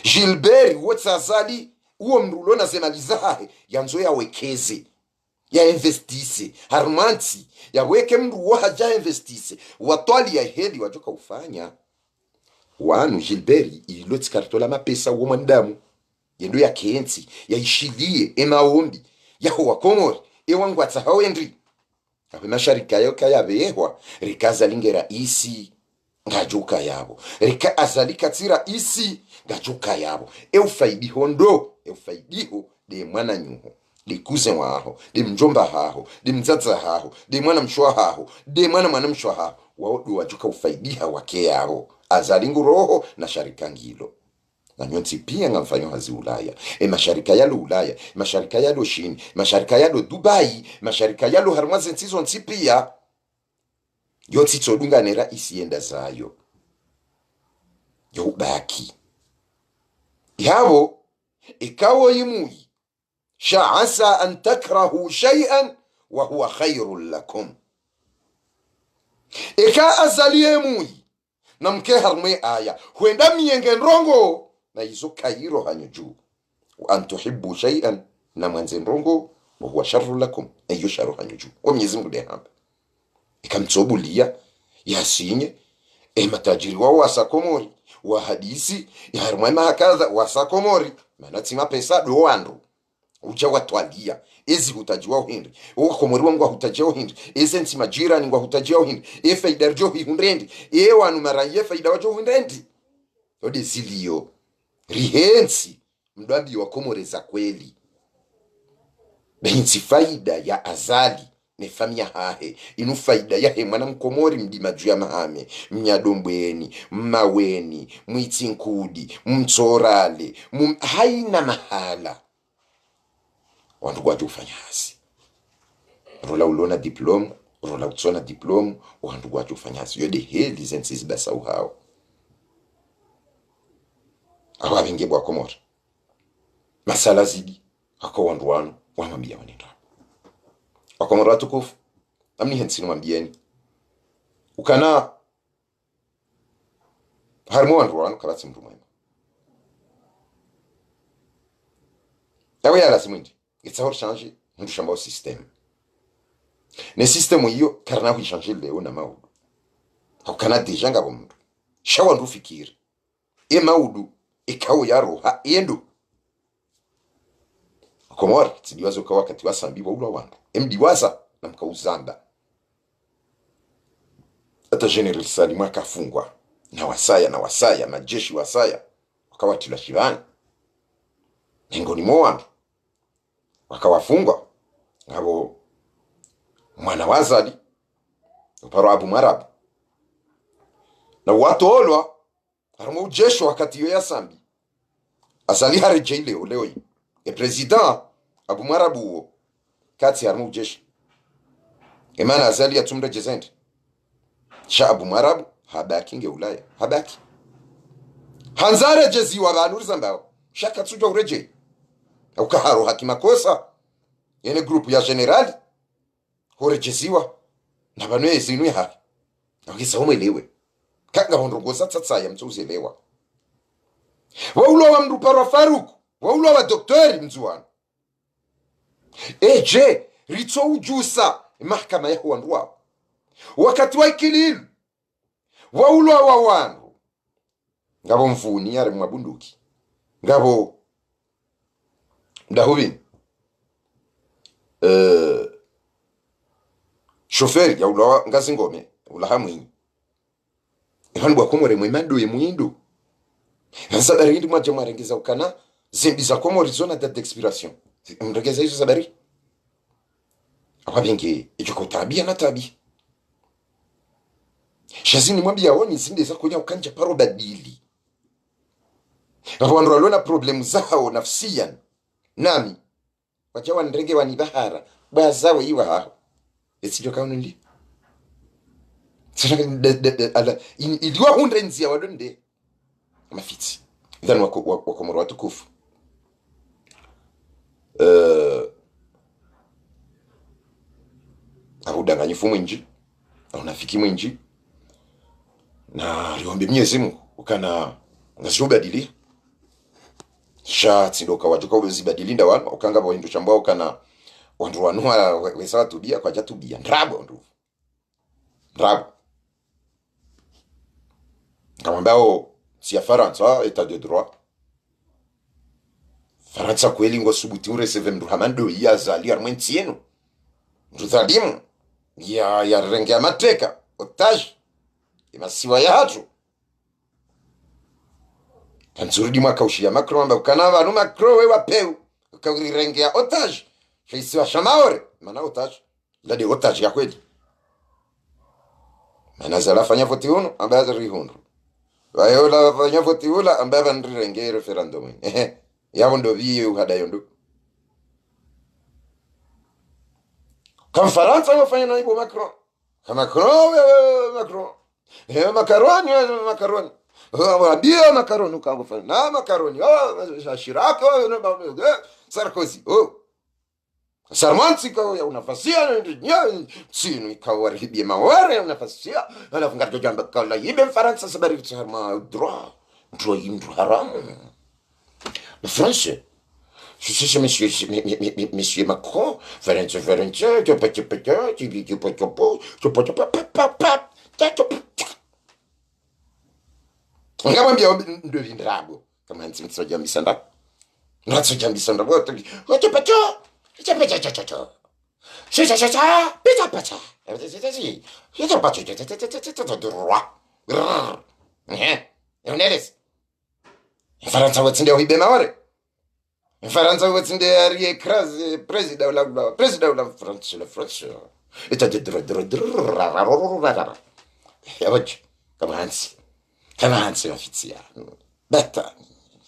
Gilbert wotsazali uo mrulo na zemalizahe yanzo ya wekeze ya investise harmanti ya weke mru haja investise watwali ya heli wajoka ufanya wanu Gilbert iloti kartola mapesa uo mandamu yendo ya kenzi ya ishilie emaombi yaho wa Komori ewangu atahao endri awe masharika yo kaya behwa rikaza lingera isi ngajuka yabo rika azalika tira isi ngajuka yabo eufaidi hondo eufaidiho de mwana nyuho de kuze waho de mjomba haho de mzaza haho de mwana mshwa haho de mwana mshwa haho wao wajuka ufaidiha wake yabo azalingu roho na sharika ngilo na nyonti pia ngamfanyo hazi Ulaya masharika yalo Ulaya masharika yalo Shini masharika yalo Dubai masharika yalo harmaze ntizo ntipia yoti todunga nera isienda zayo yo baki yabo ikawo yimui sha'asa an takrahu shay'an wa huwa khairul lakum ika azaliye mui na mke harme aya huenda mienge nrongo na hizo kairo hanyoju wa antuhibbu shay'an na mwanze nrongo wa huwa sharrul lakum ayo sharu hanyoju kwa Mwenyezi Mungu hapa ikamtsobulia yasinye matajiri wao wa Komori wa hadisi ya harmama hakaza wa Komori manatima pesa do wandu uja watwalia ezi hutajiwa hindi uko Komori wangu hutajiwa hindi ezi nti majira ni hutajiwa hindi faida jo hundendi wanu maraye faida wajo hundendi ode zilio rihensi mdambi wa Komori za kweli benzi faida ya azali ne famia hahe inu faida yahe mwana Mkomori mdima juu ya mahame mnyadombweni mmaweni mwitinkudi mtorale haina mahala wandu kwa ufanya hasi rola ulona diploma rola utsona diploma wandu kwa ufanya hasi yode heli zensizi basa uhao awa binge bwa Komori masala zidi hako wandu wanu wamambia wanenda Wakomori watukufu amni hensinu mambieni ukana harmo wandu wanu kabatsi mndu mwema yawe ya lazimu indi itahor change mndu shamba system ne system hiyo karna hu change leo na maudu ukana deja ngabo mndu shawa ndu fikiri maudu ikao ya roha yendo komora tidiwazo kwa wakati wa sambi wa ula wangu mdiwaza na mkauzamba hata General Salim akafungwa na wasaya majeshi wasaya wakawati la shivani mingoni mwa wakawafungwa ngabo mwana wazali uparo Abu Mwarabu na watu olwa harimo ujesho wakati yo ya sambi azali hareje leo hii president Abu Mwarabu kati harimo ujesho emana azali atumre jezende sha Abu Mwarabu habaki nge Ulaya habaki hanzare jezi wa banuriza mbao shaka tsujo ureje ukaharo hakimakosa yene grupu ya generali horejeziwa na banwe ezinwe ha akisa umelewe kanga hondrogoza tsatsa ya mtsuzelewa waulo wa mruparo Faruk waulo wa doktori mzuwana eje ritso ujusa mahakama ya huandwa wakati wa ikililu waulo wa wanu ngabo mfuni yare mwabunduki ngabo ndahubini shoferi ya ula ngazi ngome ula hamwinyi ihanbwa komore mwimando ye mwindo nzabari ndi mwaje mwarengeza ukana zimbi za komori zona date d'expiration mregeza hizo zabari ababingi ijoko tabia na tabia shazini mwambia woni zinde za kunya ukanja paro badili abantu walona problem zao nafsiyan nami wajawa ndenge wanibahara bazawe iwa hao esijo kaunu ndi ala iliwa hundre nzia wadonde mafiti then wakomoro watukufu audanganyifu mwinji unafiki mwinji na liombe Mwenyezi Mungu ukana ngazibadilia shatsi ndoka wajuka ubezibadilinda wanu ukanga bo hindu chambao kana wandu wanua wesa tubia kwa jatubia ndrabo ndu ndrabo kamambao si Faransa etat de droit Faransa kweli ngo subuti ureseve mdu hamando ya zali armentieno mdu zalimu ya renge ya mateka otage imasiwa ya hatu tanzurudi mwaka ushia Macron amba ukanava no Macron we wapeu ukarirenge ya otage feisi wa shamaore mana otage la de otage ya kweli mana zala fanya voti uno amba zari hundu wayo la fanya voti ula amba bandirenge referendum yabo ndo biye hada yondo kama Faransa wafanya na ibo Macron kama Macron macaroni Bia macaroni ukango fanya na macaroni Chirac Sarkozy Sarmanzi kwa unafasia sinu ikawaribia maware unafasia alafu ngato jamba kala ibe Faransa sabari tsarma droit haramu le français je monsieur Macron Faransa ngamwambia ndo vindrabo kama ntsimtso jambisanda natso jambisanda wote pacho Faransa watsinde uibe maware Faransa watsinde ari ekraz president la France eta de yabaje kama hansi mafitsia bata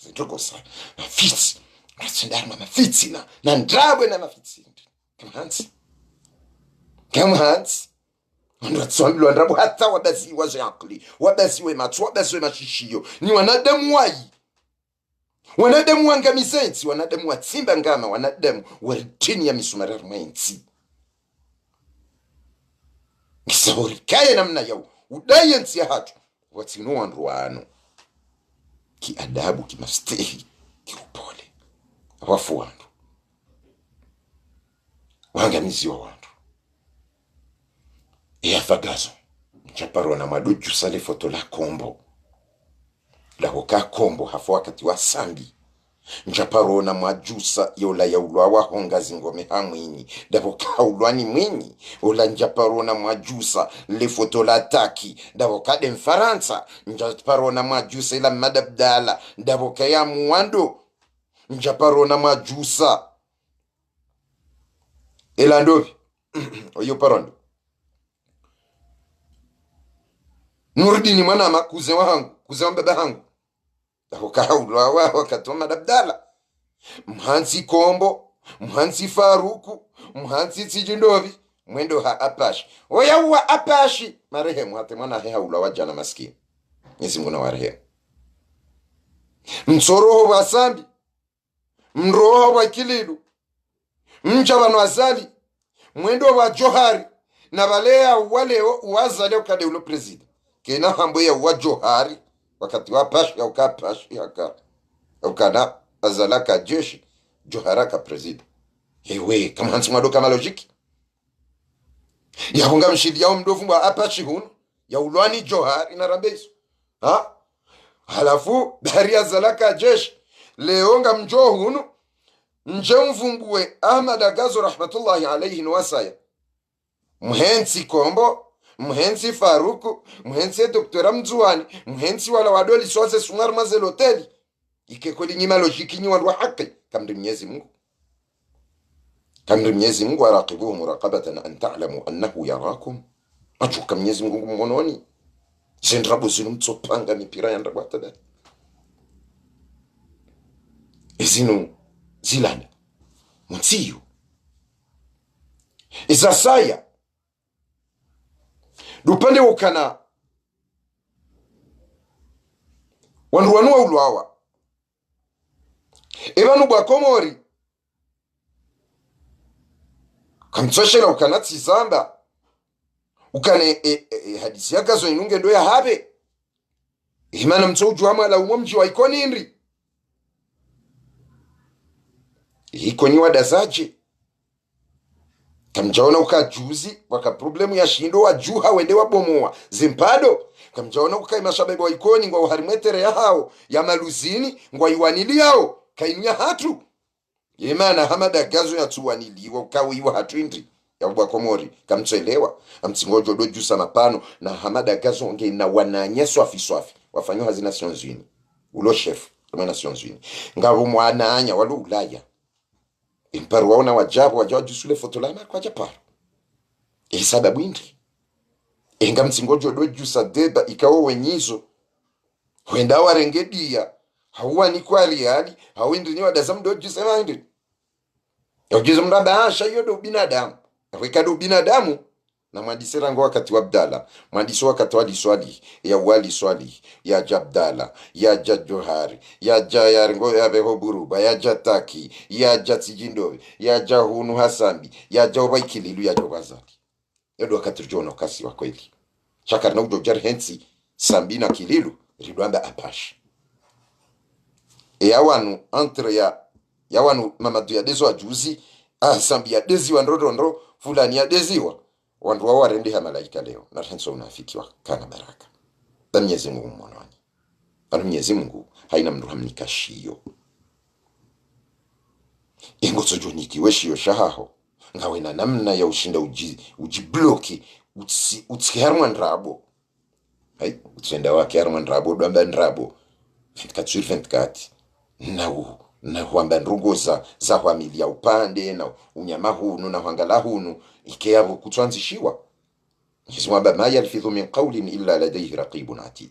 zitokosa mafitsi ratsindana mafitsi na ndrabwe na mafitsi kama hansi ndo tsombilwa ndrabwe hata wabasi wa jakli wabasi we matwa wabasi we mashishio ni wanadamu wanadamu wangamizenzi wanadamu watsimba ngama wanadamu waritini ya misumari mwenzi ngisahuri kaya namna yao udayensi ya hatu watsino wandu wano ki adabu ki mastehi ki upole wafu wandu wangamiziwa wandu fagazo mchaparo na maduju sale foto la kombo lahoka kombo hafu wakati wa sambi njaparona mwajusa yola ya ulwawa honga zingome hamwinyi davoka ulwani mwinyi ola njaparona mwajusa le foto la taki davoka de mfaransa njaparona mwajusa ila madabdala davoka ya muwando njaparona mwajusa ila ndovi oyo parondo Nurdini mwanama kuze wangu kuze wa baba hangu davoka ulwawa wakati wa madabdala mhansi kombo mhansi faruku mhansi tsijindovi mwendo ha apashi oya uwa apashi marehemu hate mwana heha ula wajana maskini Mwenyezi Mungu na warehemu msoroho wa sambi mroho wa kililu mjabano azali mwendo wa johari na balea waleo uwazale ukade ulo prezida kena hambo ya uwa johari wakati wa apashi ya ukapashi ya ukana azalaka jeshi joharaka prezida hewe kama hansi mwado kama logiki ya hunga mshidi yao mdofu mwa apachi hunu ya ulwani johari na rambezo ha halafu bari azalaka jeshi leonga mjo hunu nje mfungue Ahmad Agazo rahmatullahi alayhi nwasaya mhensi kombo mhensi faruku mhensi doktora mzuani mhensi wala wadoli soze sungar mazel hoteli ikekoli nyima logiki nyi wa haki kamri Mwenyezi Mungu araqibuhu muraqabatan an ta'lamu annahu yarakum achuka Mwenyezi Mungu mmononi zendrabo zinu mtsopanga mipira ya ndabata da ezinu zilanda mtsiyo izasaya dupande ukana wanruwanua ulwawa ebanu bwakomori kamtsoshela ukanatsi zamba ukane hadisi yakazo inunge ndo ya habe imana mtsoju ama la umomji wa ikoni indri ikoni wadazaje kamjaona ukajuzi waka problemu ya shindo wa juha wende wabomoa zimpado kamjaona ukaimashabebe wa ikoni ngwa uharimwetere ya hao ya maluzini ngwa iwanili yao kainya hatu imana Hamada Gazo ya tuwaniliwa ukawiwa hatu indri ya Bwakomori kamtselewa amtsingojo dojusa mapano na Hamada Gazo onge na wananyeswa afiswafi wafanyo hazina Nations Unies ulo chef wa Nations Unies ngabo mwananya walu Ulaya imparu waona wajabu jusule fotolana kwa Japan sababu indri enga mtsingojo dojusa deba ikawo wenyizo wenda warengedia hawa ni kwa riali hawindi ni wadazamu dojusa maindri yogizo mraba asha yodo binadamu weka do binadamu na mwadisera ngo wakati wa Abdalla mwadiso wakati wa swali ya wali swali ya Jabdala ya Johari ya Jayaringo ya Behoburuba ya Jataki ya Jatsijindovi ya Jahunu Hasambi ya Joba Ikililu ya Jobazali yodo wakati jono kasi wa kweli shakar na ujojar hensi sambi na Kililu ridwanda apash wanu entre ya wanu mamadu ya dezo ajuzi sambi ya dezi wa ndro fulani ya deziwa wandu wa warende ha malaika leo na henso unafikiwa kana baraka na Mwenyezi Mungu mwanani na Mwenyezi Mungu haina mndu hamnikashio ingozo joniki weshio shahaho ngawe na namna ya ushinda ujibloki utsiherwa ndrabo hai utsenda wake herwa ndrabo dwamba ndrabo 24 na huamba nrugo za familia upande na unyama hunu na hangala hunu ikeyavo kutwanzishiwa Mwenyezi ma yalfidhu min qawlin illa ladayhi raqibun atid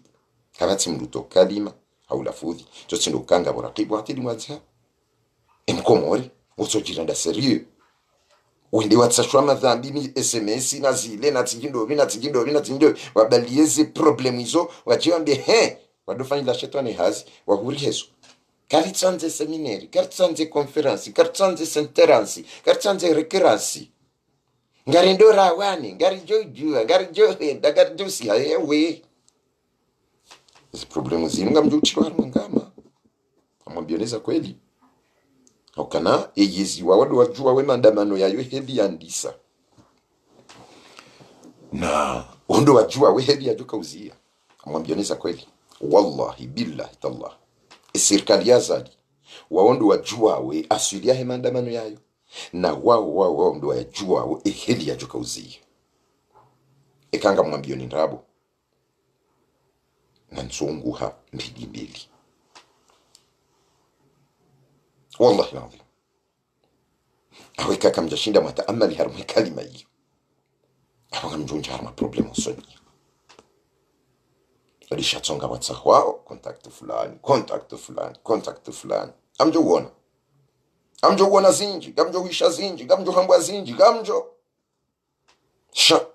kabati mruto kalima au lafudhi totsindo kanga raqibu atid mwanza emkomori utsojiranda serieux wende watsashwa madhambi ni SMS na zile na tingindo wabalieze problem hizo wajiambie wadofanya la shetani hazi wahuri hezo karitsanze seminari karitsanze conference karitsanze senteransi karitsanze recurrency ngarindora wani ngarijojua ngarijohenda ngarijosi hayewe hizi problemu zinunga mjuchiro harumangama amwambioneza kweli haukana ejizi wawadu wajua we mandamano yayo hedi andisa na ondo wajua we hedi yajuka uzia amwambioneza kweli wallahi billahi tallah serikali ya zali wao ndo wajuawe asili ya maandamano yayo, na wao ndo wajuawe eheli ya jukauzie ekanga mwambio ni ndabo na nsunguha mbili wallahi lazim awe kaka mjashinda mataamali harumwe kalima hiyo awe mjunja haruma problemu soni alishatsonga WhatsApp wao contact fulani amjo uona zinji gamjo huisha zinji gamjo hambwa zinji gamjo sha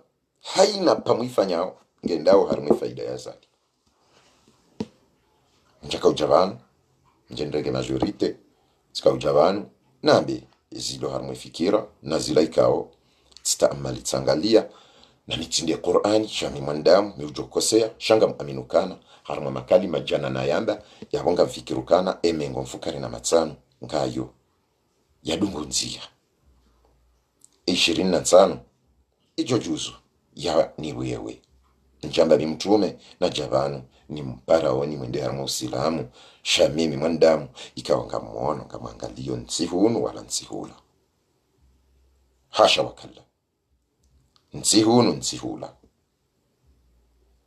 haina pamwifanyao ngendao harumwe faida ya zali njaka ujabanu njendege majorite zika ujabanu nambe zilo harumwe fikira na zilaikao tstaamali tsangalia na mitindi Qur'ani shami mwandamu miujokosea shanga aminukana harumwe makali majana na yamba yabonga mfikirukana emengo mfukari na matsano ngayo yadungu nzia 25 ijo juzu ya ni wewe njamba ni mtume na jabanu ni mparaoni mwende harumwe usilamu shamimi mwandamu ikawanga muono ngamwangalio nsihunu wala nsihula hasha wakalla nsihunu nsihula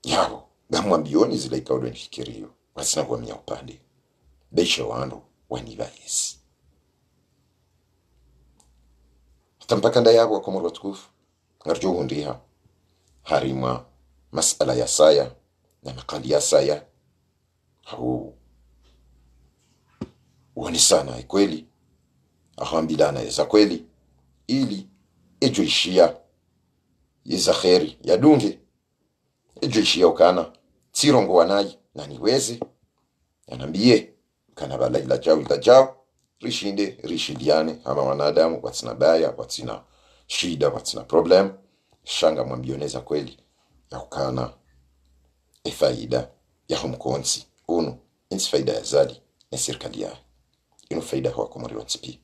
yabo gamwambioni zile ikaudwe nifikirio wasina kwa mnya upande besha wando waniba yesi tampaka nda yabo wakomoro watukufu ngarjo hundiha harima masala ya saya na makali ya saya hau wani sana kweli ahambidana ya kweli ili ejoishia yeza kheri ya dunge ejoishia ukana tsirongo wanayi na niweze yanambie kana bala ila jao rishindiane ama wanadamu watsina baya watsina shida watsina problem shanga mwambioneza kweli ya ukana faida ya humkonsi uno insi faida ya zali na serikali ya ino faida kwa komori wansipi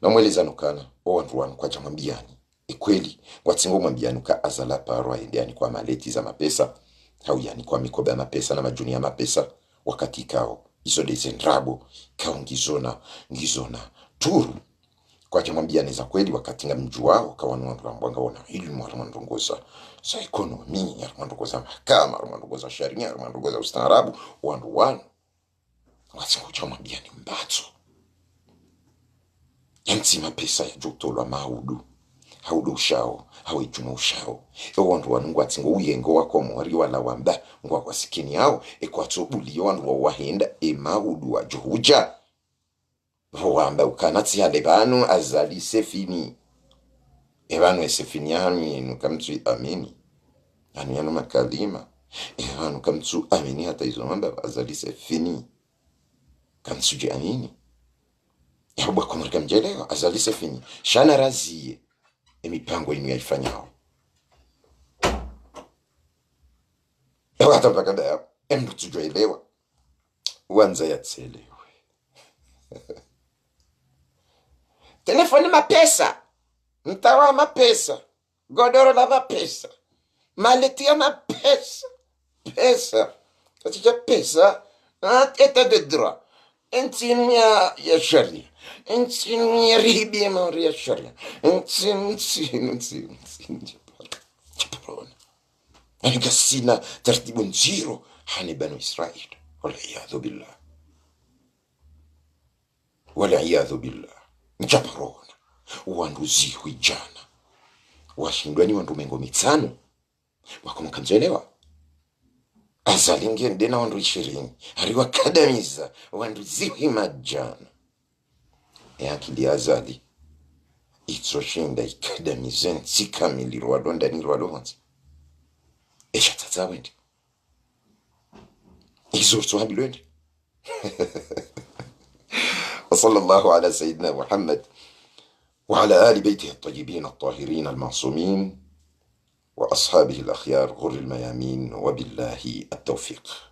na mweleza nukana wandu wanu kwa jamambiani kweli watsingo mwambiani ka azala parwa indiani kwa maleti za mapesa au yani kwa mikoba ya mapesa na majuni ya mapesa wakati kao iso dezendrabo kao ngizona turu kwa jamambiani za kweli wakati nga mju wao kawa wandu wambwanga wana ilmu haramandongoza sa ekonomi haramandongoza mahakama haramandongoza sharia haramandongoza ustaarabu wandu wanu watsingo jamambiani mbato yantsima pesa ya jotolwa haudu ushao hawejuma ushao wandu wanungu watsingo uyengo wako mwari wala wamba ngwa kwa sikini yao ekwatsobuli wandu wahenda maudu wa juhuja wamba ukanatsi hale banu azali sefini ebanu esefini yanu kamtsu amini anu yanu makalima ebanu kamtsu amini hata izo mamba azali sefini kamtsu amini yabwa kumurika mjelewa azali sefini shana raziye emipango inu yaifanyao hata mpaka daya emdu tujoelewa wanza yatselewe telefoni mapesa mtawa mapesa godoro la mapesa maleti ya mapesa katika pesa eta de droit انتي يا شرية انتي يا ريبي ما يا شرية انتي جبرون يعني قسينا ترتيب زيرو حان بنو إسرائيل والعياذ بالله جبرون وانو زيهو جانا washindwani wandu mengo mitsano wakumkanzelewa azalingende na wandu 20 hariwa kadamiza wandu zihi majana yakili azali itsoshinda ikadamiza ntsikamiliro wadonda ni rwadonza eshatatsa wende izurtu habilwende وصلى الله على سيدنا محمد وعلى آل بيته الطيبين الطاهرين المعصومين وأصحابه الأخيار غر الميامين وبالله التوفيق.